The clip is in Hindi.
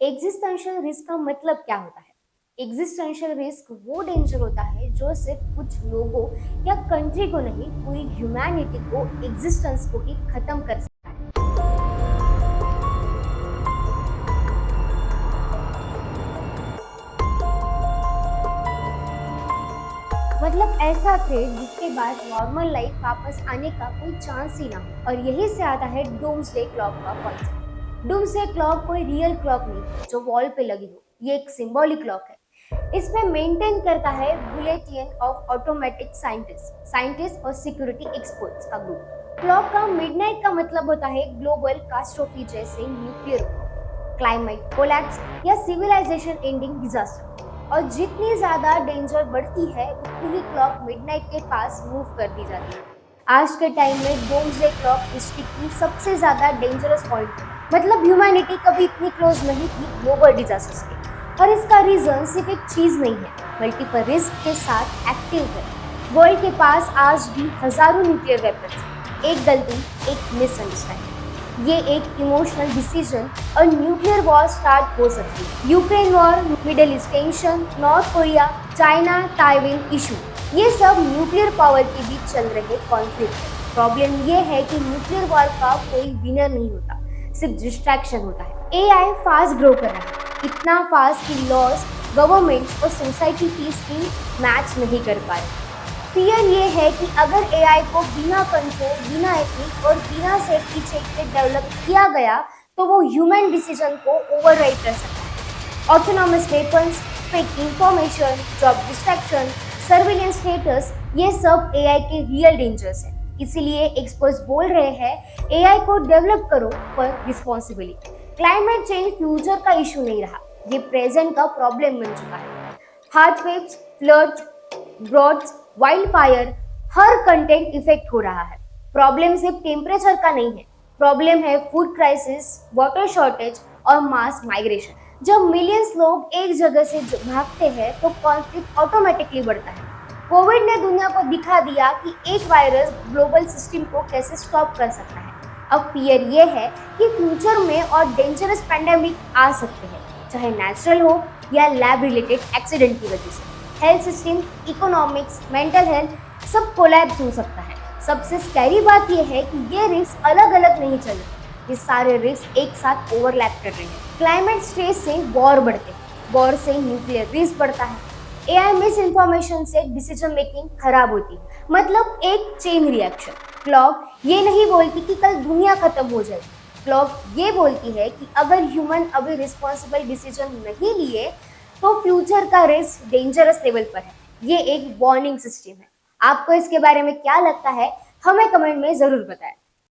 एग्जिस्टेंशियल रिस्क का मतलब क्या होता है? एग्जिस्टेंशियल रिस्क वो डेंजर होता है जो सिर्फ कुछ लोगों या कंट्री को नहीं, पूरी ह्यूमैनिटी को, एग्जिस्टेंस को ही खत्म कर सकता है। मतलब ऐसा थ्रेट जिसके बाद नॉर्मल लाइफ वापस आने का कोई चांस ही ना हो। और यही से आता है डूम्सडे क्लॉक का कॉन्सेप्ट। डूम्सडे क्लॉक कोई रियल क्लॉक नहीं है जो वॉल पे लगी हो, ये एक सिंबॉलिक क्लॉक है। इसमें मेंटेन करता है बुलेटियन ऑफ ऑटोमेटिक साइंटिस्ट और सिक्योरिटी एक्सपर्ट्स का ग्रुप। क्लॉक का मिडनाइट का मतलब होता है ग्लोबल कास्ट्रोफी जैसे न्यूक्लियर, क्लाइमेट कोलैप्स या सिविलाइजेशन एंडिंग डिजास्टर। और जितनी ज्यादा डेंजर बढ़ती है उतनी ही क्लॉक मिडनाइट के पास मूव कर दी जाती है। आज के टाइम में डूम्सडे क्लॉक हिस्ट्री की सबसे ज्यादा डेंजरस पॉइंट है। मतलब ह्यूमैनिटी कभी इतनी क्लोज नहीं थी ग्लोबल डिजास्टर्स के। और इसका रीजन सिर्फ एक चीज नहीं है, मल्टीपल रिस्क के साथ एक्टिव है। वर्ल्ड के पास आज भी हजारों न्यूक्लियर वेपन्स हैं। एक गलती, एक मिसअंडरस्टैंडिंग, ये एक इमोशनल डिसीजन और न्यूक्लियर वॉर स्टार्ट हो सकती है। Ukraine war, middle east tension, north Korea, China Taiwan issue, ये सब न्यूक्लियर पावर के बीच चल रहे कॉन्फ्लिक्ट है। प्रॉब्लम ये है कि न्यूक्लियर वॉर का कोई विनर नहीं होता, सिर्फ डिस्ट्रैक्शन होता है। एआई फास्ट ग्रो कर रहा है, इतना फास्ट कि लॉज, गवर्नमेंट्स और सोसाइटी पीस की मैच नहीं कर पा रहे। फियर ये है कि अगर एआई को बिना कंट्रोल, बिना एथिक और बिना सेफ्टी चेक के डेवलप किया गया तो वो ह्यूमन डिसीजन को ओवरराइड कर सकता है। Autonomous weapons, fake information, job distraction, surveillance status, ये सब एआई के रियल डेंजर्स हैं। इसीलिए एक्सपर्ट्स बोल रहे हैं एआई को डेवलप करो पर रिस्पॉन्सिबली। क्लाइमेट चेंज फ्यूचर का इशू नहीं रहा, ये प्रेजेंट का प्रॉब्लम बन चुका है। Heat waves, floods, droughts, wild fire, हर कंटेंट इफेक्ट हो रहा है। प्रॉब्लम सिर्फ टेम्परेचर का नहीं है, प्रॉब्लम है फूड क्राइसिस, वाटर शॉर्टेज और मास माइग्रेशन। जब मिलियंस लोग एक जगह से भागते हैं तो कॉन्फ्लिक्ट ऑटोमेटिकली बढ़ता है। कोविड ने दुनिया को दिखा दिया कि एक वायरस ग्लोबल सिस्टम को कैसे स्टॉप कर सकता है। अब फियर ये है कि फ्यूचर में और डेंजरस पैंडेमिक आ सकते हैं, चाहे नेचुरल हो या लैब रिलेटेड एक्सीडेंट की वजह से। Health system, economics, mental health सब कोलैप्स हो सकता है। सबसे स्कैरी बात यह है कि ये रिस्क अलग अलग नहीं चल रहे, ये सारे रिस्क एक साथ ओवरलैप कर रहे हैं। क्लाइमेट स्ट्रेस से वॉर बढ़ते हैं, वॉर से न्यूक्लियर रिस्क बढ़ता है, एआई मिस इन्फॉर्मेशन से डिसीजन मेकिंग खराब होती है। मतलब एक चेन रिएक्शन। क्लॉक ये नहीं बोलती कि कल दुनिया खत्म हो जाएगी, क्लॉक ये बोलती है कि अगर ह्यूमन अभी रिस्पॉन्सिबल डिसीजन नहीं लिए तो फ्यूचर का रिस्क डेंजरस लेवल पर है। ये एक वार्निंग सिस्टम है। आपको इसके बारे में क्या लगता है, हमें कमेंट में जरूर बताएं।